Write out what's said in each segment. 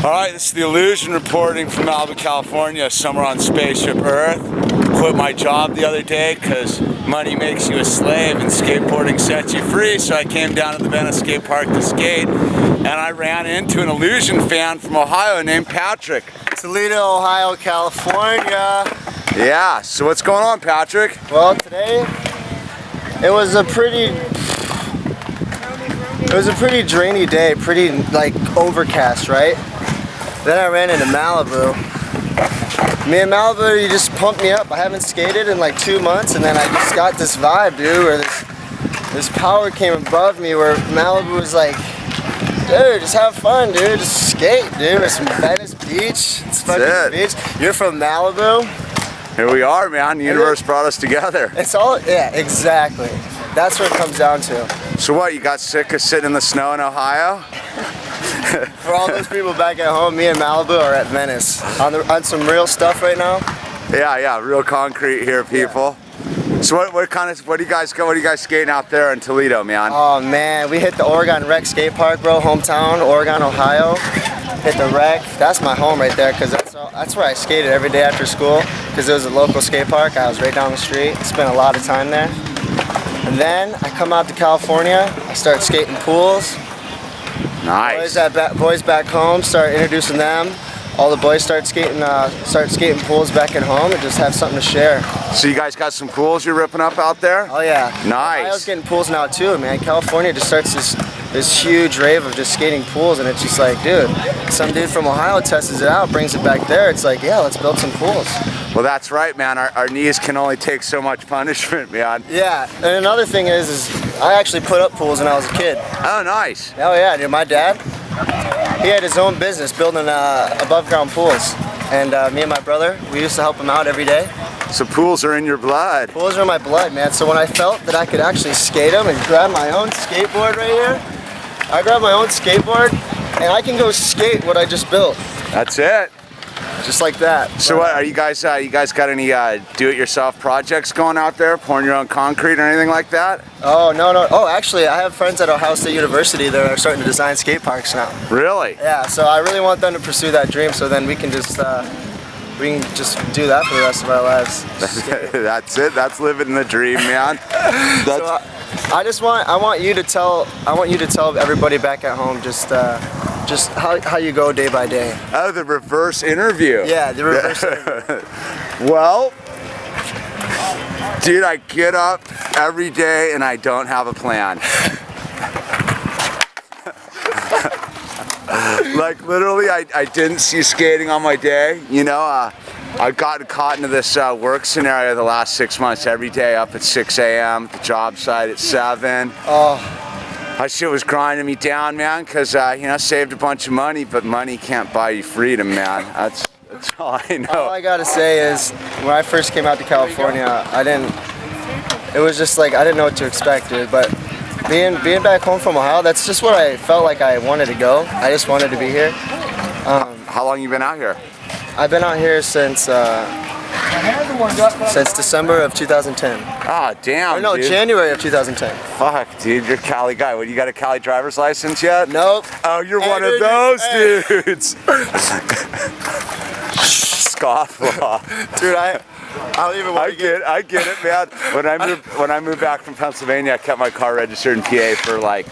Alright, this is the Illusion reporting from Malibu, California, somewhere on Spaceship Earth. Quit my job the other day because money makes you a slave and skateboarding sets you free, so I came down to the Venice skate park to skate, and I ran into an Illusion fan from Ohio named Patrick. Toledo, Ohio, California. Yeah, so what's going on, Patrick? Well, today it was a pretty drainy day, pretty like overcast, right? Then I ran into Malibu. Me and Malibu, you just pumped me up. I haven't skated in like 2 months, and then I just got this vibe, dude, where this power came above me, where Malibu was like, dude, just have fun, dude, just skate, dude. It's from Venice Beach. It's fucking beach. You're from Malibu. Here we are, man. The universe brought us together. It's all, yeah, exactly. That's what it comes down to. So what, you got sick of sitting in the snow in Ohio? For all those people back at home, me and Malibu are at Venice on some real stuff right now. Yeah, real concrete here, people. Yeah. So what are you guys skating out there in Toledo, man? Oh man, we hit the Oregon Rec Skate Park, bro, hometown, Oregon, Ohio. Hit the Rec. That's my home right there, because that's where I skated every day after school, because it was a local skate park. I was right down the street. Spent a lot of time there. And then I come out to California. I start skating pools. Nice. Boys back home, start introducing them. All the boys start skating pools back at home and just have something to share. So you guys got some pools you're ripping up out there? Oh yeah. Nice. I was getting pools now too, man. California just starts this huge rave of just skating pools, and it's just like, dude, some dude from Ohio tests it out, brings it back there. It's like, yeah, let's build some pools. Well, that's right, man. Our knees can only take so much punishment, man. Yeah, and another thing is I actually put up pools when I was a kid. Oh, nice. Oh yeah, dude, my dad, he had his own business building above ground pools. And me and my brother, we used to help him out every day. So pools are in your blood. Pools are in my blood, man. So when I felt that I could actually skate them and grab my own skateboard right here, I grabbed my own skateboard and I can go skate what I just built. That's it. Just like that. So what, are you guys got any do-it-yourself projects going out there, pouring your own concrete or anything like that? Oh, no. Oh, actually, I have friends at Ohio State University that are starting to design skate parks now. Really? Yeah, so I really want them to pursue that dream, so then we can just do that for the rest of our lives. That's it. That's living the dream, man. So I want you to tell everybody back at home just how you go day by day. Oh, the reverse interview. Yeah, the reverse interview. Well, dude, I get up every day and I don't have a plan. Like literally, I didn't see skating on my day. You know, I got caught into this work scenario the last 6 months. Every day up at 6 a.m. the job site at 7. Oh. That shit was grinding me down, man, because, saved a bunch of money, but money can't buy you freedom, man. That's all I know. All I gotta say is, when I first came out to California, it was just like, I didn't know what to expect, dude, but being back home from Ohio, that's just where I felt like I wanted to go. I just wanted to be here. How long you been out here? I've been out here since December of 2010. Ah, damn, or no, dude. January of 2010. Fuck, dude, you're a Cali guy. What, you got a Cali driver's license yet? Nope. Oh, you're one of those dudes. Scofflaw. Dude, I don't even want to I get it, man. When I moved back from Pennsylvania, I kept my car registered in PA for like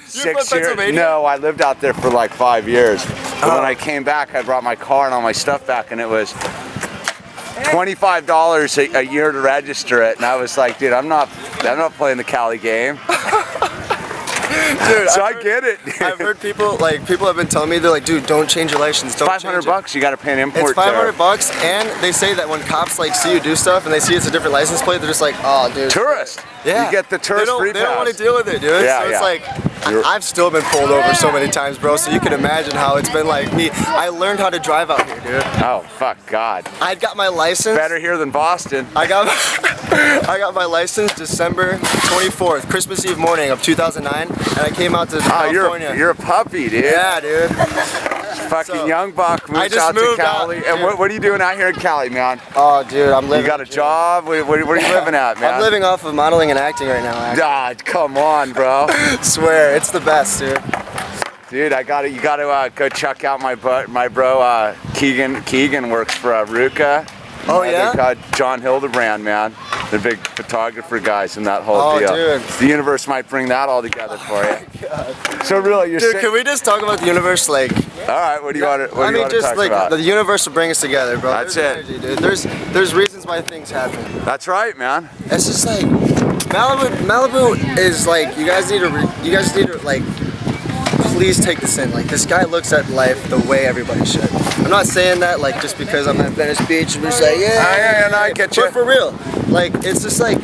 6 years. No, I lived out there for like 5 years. But when I came back, I brought my car and all my stuff back, and it was $25 a year to register it, and I was like, dude, I'm not playing the Cali game. Dude, so I get it. I've heard people have been telling me, they're like, dude, don't change your license. Don't $500 bucks. You got to pay an import. It's 500 bucks, and they say that when cops like see you do stuff and they see it's a different license plate, they're just like, oh, dude. Tourist. Yeah. You get the tourist free pass. They don't want to deal with it, dude. Yeah, so it's like, I've still been pulled over so many times, bro. So you can imagine how it's been like me. I learned how to drive out here, dude. Oh, fuck God. I got my license. Better here than Boston. I got my license December 24th, Christmas Eve morning of 2009, and I came out to California. You're a puppy, dude. Yeah, dude. Fucking young buck moves out to Cali. And what are you doing out here in Cali, man? Oh, dude, I'm living. You got a job? Where are you living at, man? I'm living off of modeling and acting right now, actually. Ah, come on, bro. Swear, it's the best, dude. Dude, you gotta go check out my bro Keegan works for Ruka. Oh yeah? John Hildebrand, man. The big photographer guys and that whole deal. Dude. The universe might bring that all together for you. God. So really, you're Dude, can we just talk about the universe? Like, all right, what do you want to talk about? The universe will bring us together, bro. That's There's it. energy, dude. There's reasons why things happen. That's right, man. It's just like Malibu is like, you guys need to like, please take this in. Like, this guy looks at life the way everybody should. I'm not saying that like just because I'm at Venice Beach and we're just like, yeah, I get you. But for real, like, it's just like,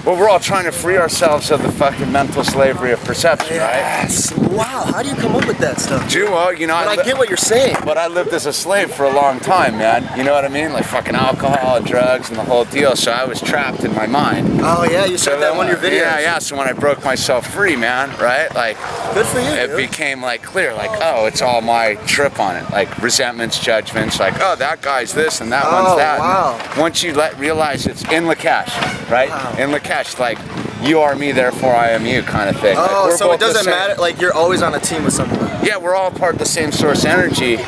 well, we're all trying to free ourselves of the fucking mental slavery of perception, yes. right? Wow, how do you come up with that stuff? Well, you know, I get what you're saying. But I lived as a slave for a long time, man. You know what I mean? Like fucking alcohol and drugs and the whole deal. So I was trapped in my mind. Oh yeah, you said that in one of your videos. Yeah. So when I broke myself free, man, right? Like, good for you. It became like clear, like, oh, it's all my trip on it. Like resentments, judgments, like, oh, that guy's this and that one's that. Wow. Once you realize it's in Lakesh, right? Wow. In Lakesh, like, you are me, therefore I am you kind of thing. Oh, like, so it doesn't matter, like you're always on a team with someone. Yeah, we're all part of the same source energy.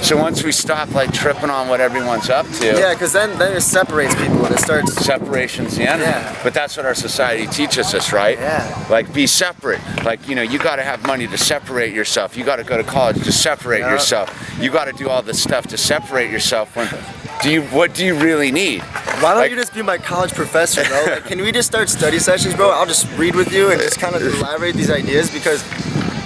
So once we stop like tripping on what everyone's up to. Yeah, because then it separates people and it starts. Separation's the enemy. Yeah. But that's what our society teaches us, right? Yeah. Like be separate. Like, you know, you got to have money to separate yourself. You got to go to college to separate yourself. You got to do all this stuff to separate yourself. What do you really need? Why don't you just be my college professor, bro? Like, can we just start study sessions, bro? I'll just read with you and just kind of elaborate these ideas because.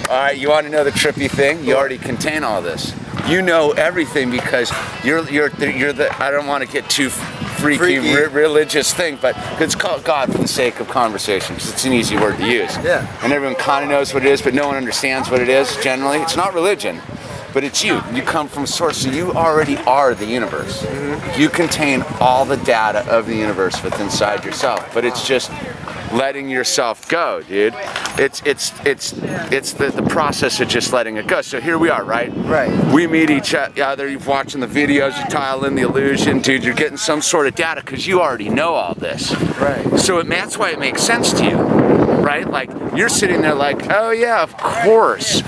All right, you want to know the trippy thing? You already contain all this. You know everything because you're the. I don't want to get too freaky. Religious thing, but it's called God for the sake of conversation because it's an easy word to use. Yeah. And everyone kind of knows what it is, but no one understands what it is. Generally, it's not religion. But it's you. You come from source, so you already are the universe. Mm-hmm. You contain all the data of the universe within inside yourself. But it's just letting yourself go, dude. It's the process of just letting it go. So here we are, right? Right. We meet each other. You're watching the videos. You tile in the illusion, dude. You're getting some sort of data because you already know all this. Right. So that's why it makes sense to you. Right? Like, you're sitting there like, oh yeah, of course,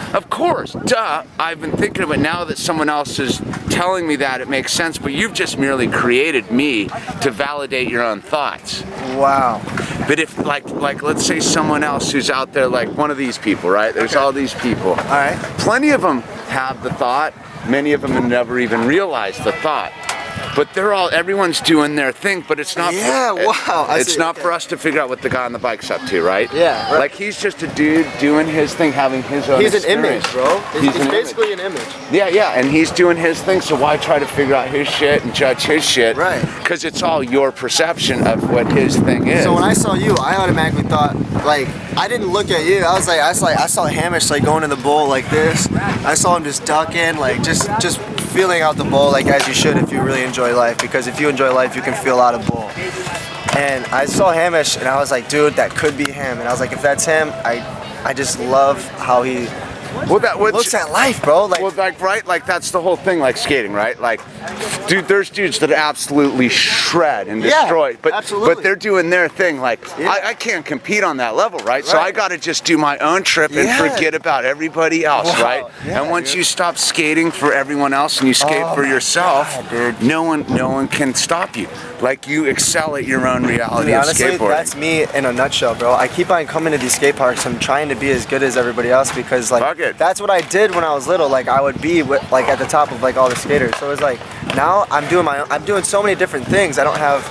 duh. I've been thinking of it now that someone else is telling me that it makes sense, but you've just merely created me to validate your own thoughts. Wow. But if, like let's say someone else who's out there, like one of these people, right? There's all these people. All right. Plenty of them have the thought. Many of them have never even realized the thought. But everyone's doing their thing, but it's not. Yeah, wow. It's not for us to figure out what the guy on the bike's up to, right? Yeah. Right. Like he's just a dude doing his thing, having his own. He's experience. an image, bro. He's basically an image. Yeah, and he's doing his thing. So why try to figure out his shit and judge his shit? Right. Because it's all your perception of what his thing is. So when I saw you, I automatically thought, like, I didn't look at you. I saw Hamish like going in the bowl like this. I saw him just ducking, like just feeling out the bowl, like as you should if you really enjoy life. Because if you enjoy life, you can feel out a bowl. And I saw Hamish, and I was like, dude, that could be him. And I was like, if that's him, I just love how he looks at life, bro. Like, right? Like that's the whole thing, like skating, right? Like, dude, there's dudes that absolutely shred and destroy, but they're doing their thing. Like, I can't compete on that level, right? So I got to just do my own trip and forget about everybody else, right? Yeah, and once you stop skating for everyone else and you skate for yourself, no one can stop you. Like, you excel at your own reality of honestly, skateboarding. That's me in a nutshell, bro. I keep on coming to these skate parks. I'm trying to be as good as everybody else because, like, that's what I did when I was little. Like, I would be like at the top of like all the skaters. So it's like now I'm doing so many different things. I don't have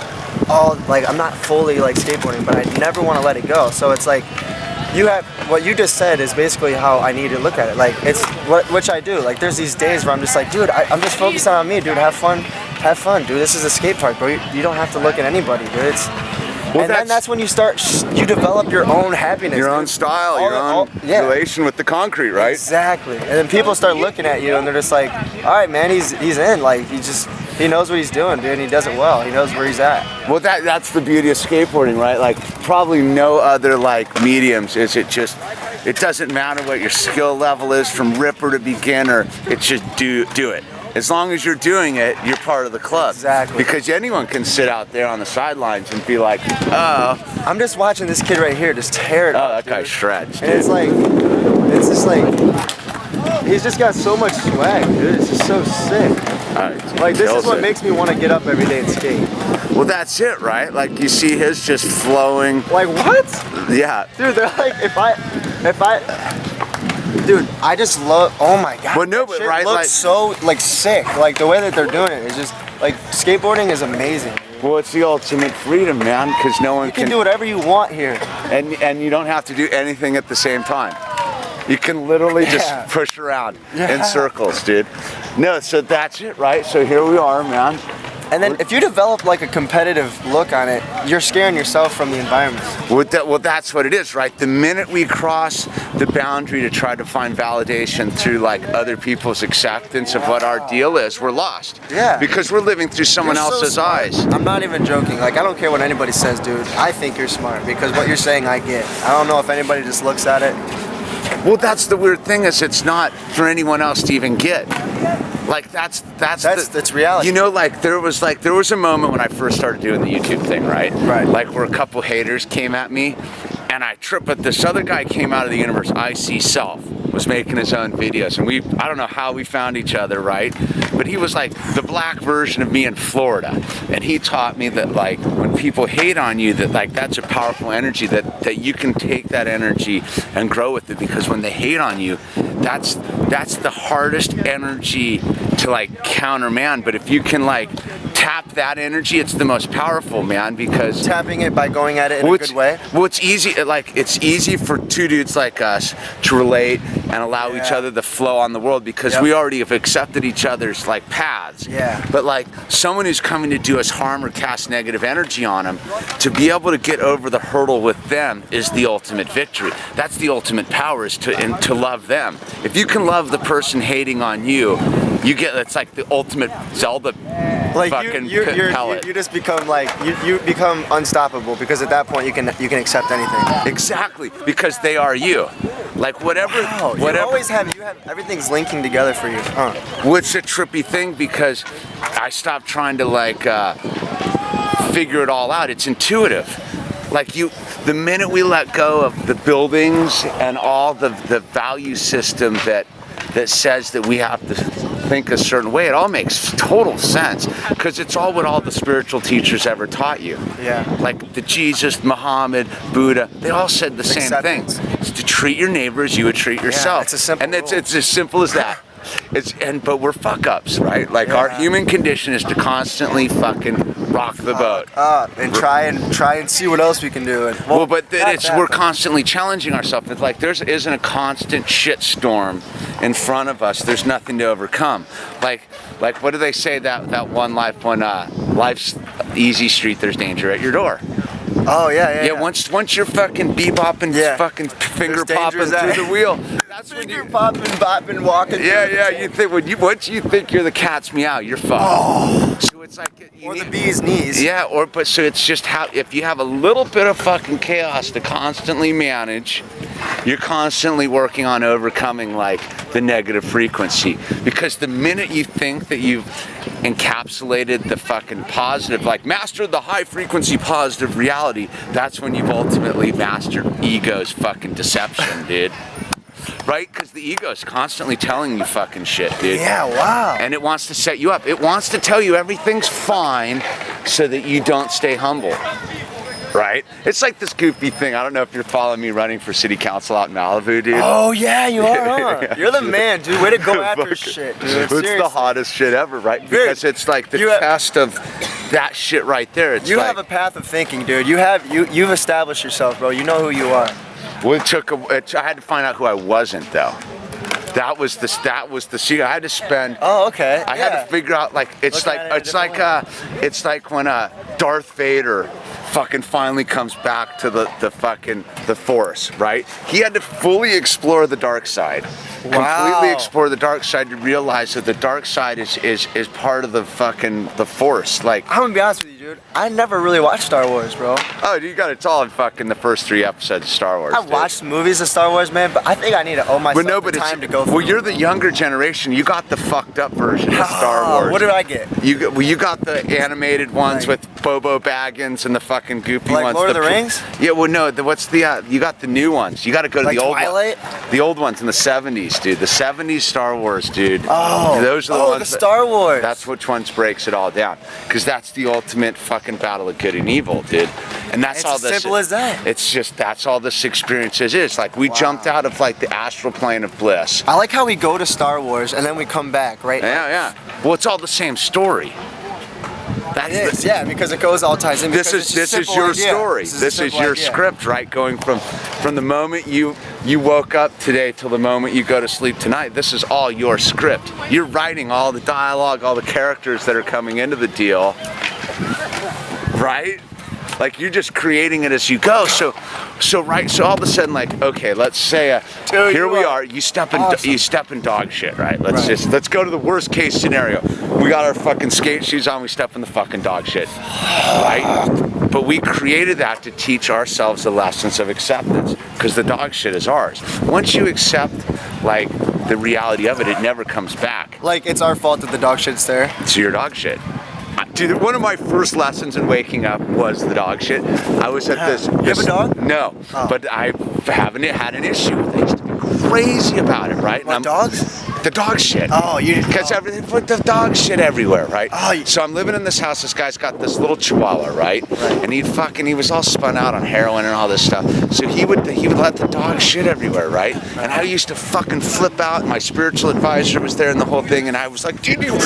I'm not fully like skateboarding, but I never want to let it go. So it's like what you just said is basically how I need to look at it. Like, it's which I do. Like, there's these days where I'm just like, dude, I'm just focusing on me, dude. Have fun, dude. This is a skate park, bro. You don't have to look at anybody, dude. Then that's when you develop your own happiness, your own style, your own relation with the concrete, right? Exactly. And then people start looking at you, and they're just like, all right, man, he's in. Like, he knows what he's doing, dude, and he does it well. He knows where he's at. Well, that's the beauty of skateboarding, right? Like, probably no other, like, mediums is it just, it doesn't matter what your skill level is from ripper to beginner, it's just do it. As long as you're doing it, you're part of the club. Exactly. Because anyone can sit out there on the sidelines and be like, oh. I'm just watching this kid right here just tear it up. Oh, that guy shreds, dude. And it's just like, he's just got so much swag, dude. It's just so sick. Like, this is what makes me want to get up every day and skate. Well, that's it, right? Like, you see his just flowing. Like, what? Yeah. Dude, they're like, dude, I just love, oh my God. Well, no, but shit right, looks like, so, like, sick. Like, the way that they're doing it is just, like, skateboarding is amazing. well, it's the ultimate freedom, man, because no one You can do whatever you want here. and you don't have to do anything at the same time. You can literally just push around in circles, dude. No, so that's it, right? So here we are, man. And then if you develop like a competitive look on it, you're scaring yourself from the environment. Well, that's what it is, right? The minute we cross the boundary to try to find validation through like other people's acceptance of what our deal is, we're lost. Yeah. Because we're living through someone else's eyes. I'm not even joking. Like, I don't care what anybody says, dude. I think you're smart because what you're saying I get. I don't know if anybody just looks at it. Well, that's the weird thing is it's not for anyone else to even get. Like that's reality. You know, like there was a moment when I first started doing the YouTube thing, right? Right. Like where a couple haters came at me, and I tripped. But this other guy came out of the universe, Self, was making his own videos, and I don't know how we found each other, right? But he was like the black version of me in Florida, and he taught me that like when people hate on you, that like that's a powerful energy that you can take that energy and grow with it, because when they hate on you, that's the hardest energy to like countermand. But if you can like tap that energy, it's the most powerful, man, because tapping it by going at it in a good way. Well, it's easy. It's easy for two dudes like us to relate and allow each other the flow on the world, because we already have accepted each other's like paths. Yeah. But like someone who's coming to do us harm or cast negative energy on them, to be able to get over the hurdle with them is the ultimate victory. That's the ultimate power, is to love them. If you can love the person hating on you, it's like the ultimate Zelda like fucking pellet. You just become like you become unstoppable, because at that point you can accept anything. Exactly, because they are you. Like whatever. You always have everything's linking together for you. Which a trippy thing, because I stopped trying to like figure it all out. It's intuitive. Like the minute we let go of the buildings and all the value system that says that we have to think a certain way, it all makes total sense, because it's all what all the spiritual teachers ever taught you. Yeah. Like the Jesus, Muhammad, Buddha, they all said the same thing. It's to treat your neighbor as you would treat yourself. It's a simple and it's as simple as that. But we're fuck ups, right? Like our human condition is to constantly fucking rock the boat and try and see what else we can do. And, we're constantly challenging ourselves. It's like there isn't a constant shit storm in front of us. There's nothing to overcome. Like what do they say that one life when life's easy street, there's danger at your door. Oh yeah. Once you're fucking bebopping, fucking finger popping through the wheel, that's when you're popping, bopping, walking. Yeah. You think once you think you're the cat's meow, you're fucked. Oh. So it's like the bee's knees. Yeah, so it's just how if you have a little bit of fucking chaos to constantly manage, you're constantly working on overcoming like the negative frequency. Because the minute you think that you've encapsulated the fucking positive, like mastered the high frequency positive reality, that's when you've ultimately mastered ego's fucking deception, dude. Right? Because the ego is constantly telling you fucking shit, dude. Yeah, wow. And it wants to set you up. It wants to tell you everything's fine so that you don't stay humble. Right? It's like this goofy thing. I don't know if you're following me running for city council out in Malibu, dude. Oh, yeah, you are, huh? You're the man, dude. Way to go after shit, dude. It's the hottest shit ever, right? Because it's like the test of that shit right there. It's you have a path of thinking, dude. You've established yourself, bro. You know who you are. Well, I had to find out who I wasn't, though. That was the secret. I had to spend. Oh, okay. I had to figure out it's like when Darth Vader fucking finally comes back to the Force, right? He had to fully explore the dark side. Wow. Completely explore the dark side to realize that the dark side is part of the Force. Like, I'm gonna be honest with you, dude. dude. I never really watched Star Wars, bro. Oh, you got it's all in fucking the first 3 episodes of Star Wars. I watched movies of Star Wars, man, but I think I need to owe myself the time to go through. Well, you're the younger generation. You got the fucked up version of Star Wars. What did I get? You got the animated ones with Bobo Baggins and the fucking goofy like ones. Lord of the Rings? Yeah, well, no. You got the new ones. You got to go to like the old Twilight? The old ones in the 70s, dude. The 70s Star Wars, dude. Oh, those are the ones. The Star Wars. That's which ones breaks it all down, because that's the ultimate fucking battle of good and evil, dude. And that's it's all as this. Simple as that. It's just that's all this experience is. Like we jumped out of like the astral plane of bliss. I like how we go to Star Wars and then we come back, right? Yeah. Well, it's all the same story. Yeah, because it goes all ties in. This is your story. This is your script, right? Going from the moment you woke up today till the moment you go to sleep tonight. This is all your script. You're writing all the dialogue, all the characters that are coming into the deal, right? Like you're just creating it as you go. So all of a sudden, like, okay, let's say here we are. You step in dog shit, right? Let's go to the worst case scenario. We got our fucking skate shoes on. We step in the fucking dog shit, right? But we created that to teach ourselves the lessons of acceptance, because the dog shit is ours. Once you accept, like, the reality of it, it never comes back. Like it's our fault that the dog shit's there. It's your dog shit. Dude, one of my first lessons in waking up was the dog shit. I was at this. You have a dog? No, but I haven't had an issue with it. I used to be crazy about it, right? What, dogs? The dog shit. Oh, you. Because everything put the dog shit everywhere, right? Oh, so I'm living in this house. This guy's got this little chihuahua, right? And he was all spun out on heroin and all this stuff. So he would let the dog shit everywhere, right? And I used to fucking flip out. And my spiritual advisor was there and the whole thing. And I was like, dude, you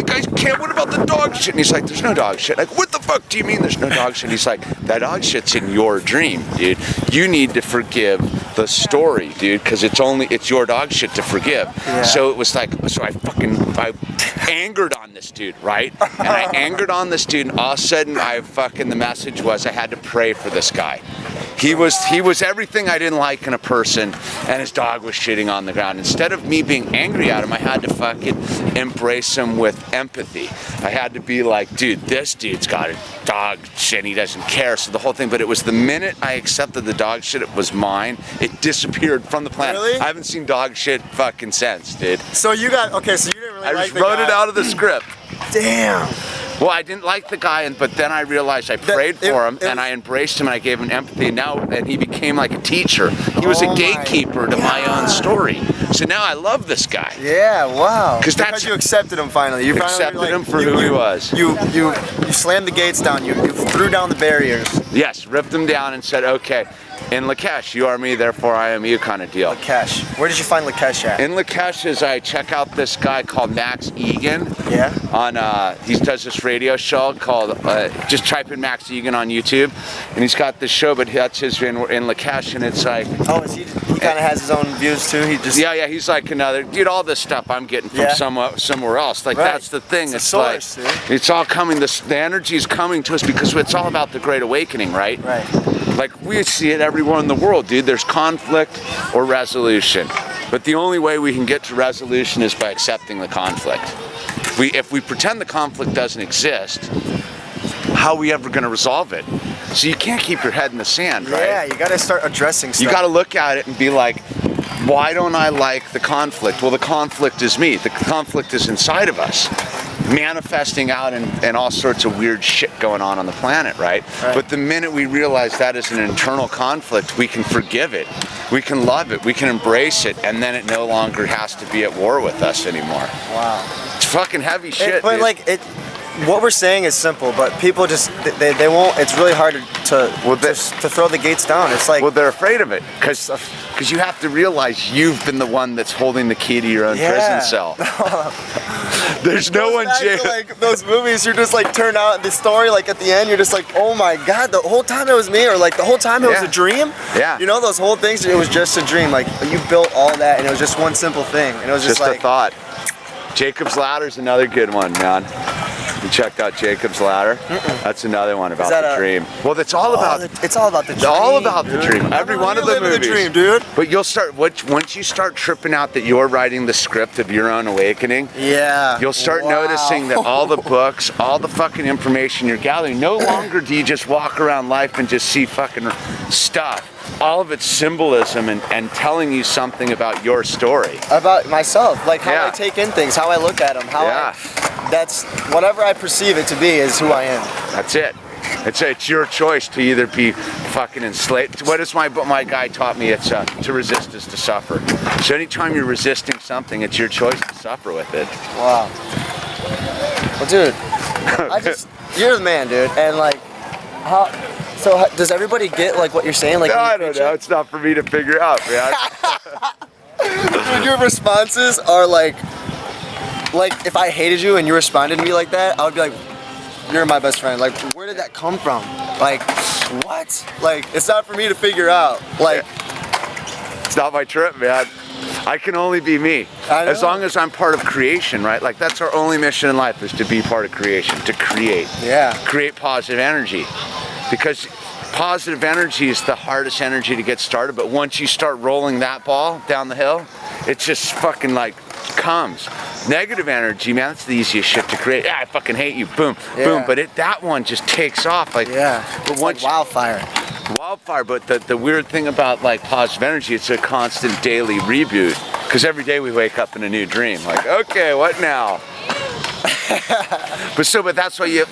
guys can't. What about the dog shit? And he's like, there's no dog shit. Like, what the fuck do you mean there's no dog shit? He's like, that dog shit's in your dream, dude. You need to forgive the story, dude, because it's your dog shit to forgive. Yeah. So it was like, I angered on this dude, right? And I angered on this dude, and all of a sudden the message was I had to pray for this guy. He was everything I didn't like in a person, and his dog was shitting on the ground. Instead of me being angry at him, I had to fucking embrace him with empathy. I had to be like, dude, this dude's got a dog shit and he doesn't care. So the whole thing, but it was the minute I accepted the dog shit, it was mine, it disappeared from the planet. Really? I haven't seen dog shit fucking since, dude. So you didn't really I like just the wrote guy. it out of the script. Damn. Well, I didn't like the guy, but then I realized I prayed for him, and I embraced him, and I gave him empathy, and he became like a teacher. He was a gatekeeper to my own story. So now I love this guy. Yeah, wow. Because you accepted him finally. You accepted him for who he was. You slammed the gates down. You threw down the barriers. Yes, ripped them down and said, okay, in Lakesh, you are me, therefore I am you kind of deal. Lakesh. Where did you find Lakesh at? In Lakesh is I check out this guy called Max Egan. Yeah. He does this radio show called, just type in Max Egan on YouTube, and he's got this show, but that's his in Lakesh, and it's like. Oh, is he kind of has his own views too? Yeah, he's like another, dude, all this stuff I'm getting from somewhere else. Like, that's the thing. It's source, like, it's all coming, the energy is coming to us because it's all about the Great Awakening, right? Right. Like, we see it everywhere in the world, dude. There's conflict or resolution. But the only way we can get to resolution is by accepting the conflict. If we pretend the conflict doesn't exist, how are we ever going to resolve it? So you can't keep your head in the sand, right? Yeah, you got to start addressing stuff. You got to look at it and be like, why don't I like the conflict? Well, the conflict is me. The conflict is inside of us, manifesting out and all sorts of weird shit going on the planet, right? But the minute we realize that is an internal conflict, we can forgive it, we can love it, we can embrace it, and then it no longer has to be at war with us anymore. Wow. It's fucking heavy shit, but dude. like what we're saying is simple, but people just they won't. It's really hard to throw the gates down. It's like, well, they're afraid of it because you have to realize you've been the one that's holding the key to your own prison cell. There's no one jail. Like those movies, you're just like turn out the story. Like at the end, you're just like, oh my god, the whole time it was me, or like the whole time it was a dream. Yeah. You know those whole things. It was just a dream. Like you built all that, and it was just one simple thing, and it was just like a thought. Jacob's Ladder's another good one, man. You checked out Jacob's Ladder? That's another one about that the dream. Well, it's all about it's all about the dream. all about the dream. Every one of the movies. The dream, dude. But you'll start once you start tripping out that you're writing the script of your own awakening. Yeah. You'll start noticing that all the books, all the fucking information you're gathering, no longer do you just walk around life and just see fucking stuff. All of it's symbolism and telling you something about your story. About myself, like how I take in things, how I look at them, that's whatever I perceive it to be is who I am. That's it. It's your choice to either be fucking enslaved. What is my guy taught me? It's to resist is to suffer. So anytime you're resisting something, it's your choice to suffer with it. Wow. Well, dude, you're the man, dude, and like, so does everybody get like what you're saying? Like, no, I don't know. It's not for me to figure out, man. Dude, your responses are like if I hated you and you responded to me like that, I would be like, you're my best friend. Like, where did that come from? Like, what? Like, it's not for me to figure out. Like, it's not my trip, man. I can only be me. As long as I'm part of creation, right? Like, that's our only mission in life, is to be part of creation, to create. Yeah. Create positive energy. Because positive energy is the hardest energy to get started, but once you start rolling that ball down the hill, it just fucking like comes. Negative energy, man, that's the easiest shit to create. I fucking hate you, boom, boom. But that one just takes off. Like, but once like wildfire. But the weird thing about like positive energy, it's a constant daily reboot. Because every day we wake up in a new dream. Like, okay, what now? but that's why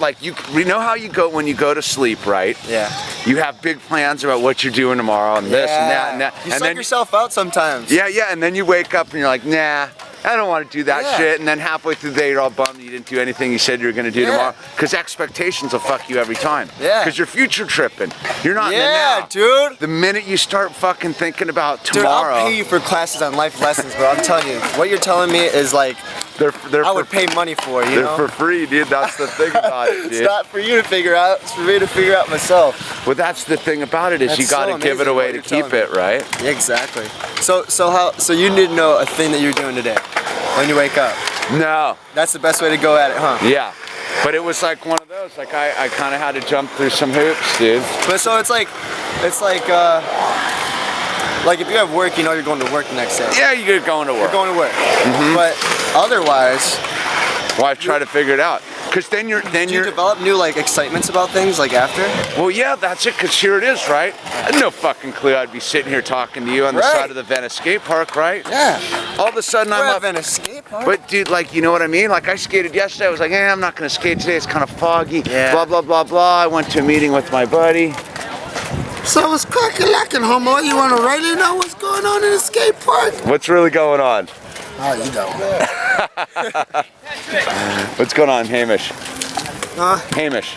we know how you go when you go to sleep, right? Yeah. You have big plans about what you're doing tomorrow and this and that and that. You suck yourself out sometimes. Yeah, and then you wake up and you're like, nah, I don't want to do that shit. And then halfway through the day, you're all bummed you didn't do anything you said you were going to do tomorrow. Because expectations will fuck you every time. Yeah. Because you're future tripping. You're not in the now. Dude. The minute you start fucking thinking about tomorrow. Dude, I'll pay you for classes on life lessons, bro. I'm telling you, what you're telling me is like, I would pay money for, you know? They're for free, dude. That's the thing about it, dude. It's not for you to figure out. It's for me to figure out myself. Well, that's the thing about it, is you got to give it away to keep it, right? Yeah, exactly. So you need to know a thing that you're doing today when you wake up. No. That's the best way to go at it, huh? Yeah. But it was like one of those, like I kind of had to jump through some hoops, dude. But so it's like if you have work, you know you're going to work the next day. Yeah, you're going to work. You're going to work. But otherwise, well, I try to figure it out. Because then you develop new like excitements about things like after? Well, yeah, that's it. Because here it is, right? I had no fucking clue I'd be sitting here talking to you on the side of the Venice skate park, right? Yeah. All of a sudden I'm up. Venice skate park. But dude, like, you know what I mean? Like, I skated yesterday. I was like, I'm not gonna skate today. It's kind of foggy. Yeah. Blah blah blah blah. I went to a meeting with my buddy. So what's cracking lacking, homo? You want to really know what's going on in the skate park? What's really going on? Oh, you don't. What's going on, Hamish? Huh? Hamish.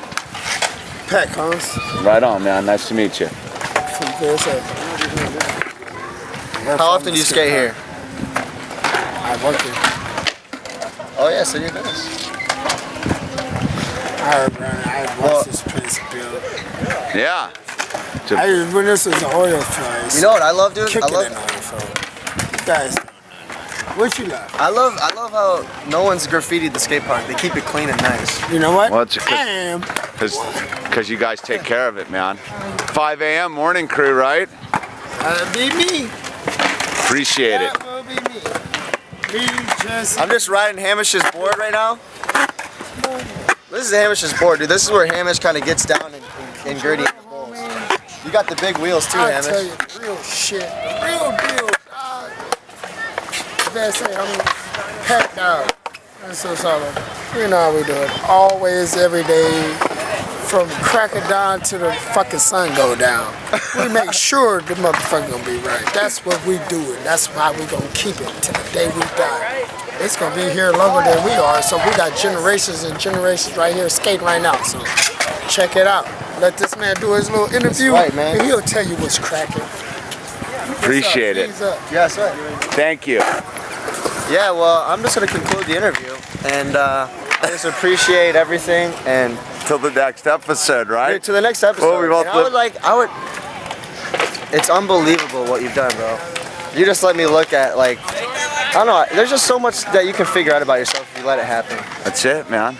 Pat Combs. Right on, man. Nice to meet you. From VSA. How often do you skate here? I work here. Oh yeah, so you're Venice. I watched this place built. Yeah. When this was an oil place. You know what I love, dude? I love it. You guys. What you love? I love how no one's graffitied the skate park. They keep it clean and nice. You know what? Well, it's because you guys take care of it, man. 5 a.m. morning crew, right? That'll be me. Appreciate it. That will be me. Me, Jesse. I'm just riding Hamish's board right now. This is Hamish's board, dude. This is where Hamish kind of gets down and gritty. You got the big wheels too, Hamish. I tell you, real shit, real deal, dog. I'm packed out. That's what's all about. You know how we do it. Always, every day, from crack of dawn to the fucking sun go down. We make sure the motherfucker gonna be right. That's what we do, and that's why we gonna keep it till the day we die. It's gonna be here longer than we are, so we got generations and generations right here skating right now. So check it out. Let this man do his little interview, right, man. and he'll tell you what's cracking. Appreciate it. Yeah, sir. Thank you. Yeah, well, I'm just gonna conclude the interview, and I just appreciate everything, and till the next episode, right? Dude, to the next episode. Well, we both it's unbelievable what you've done, bro. You just let me look at I don't know. There's just so much that you can figure out about yourself if you let it happen. That's it, man.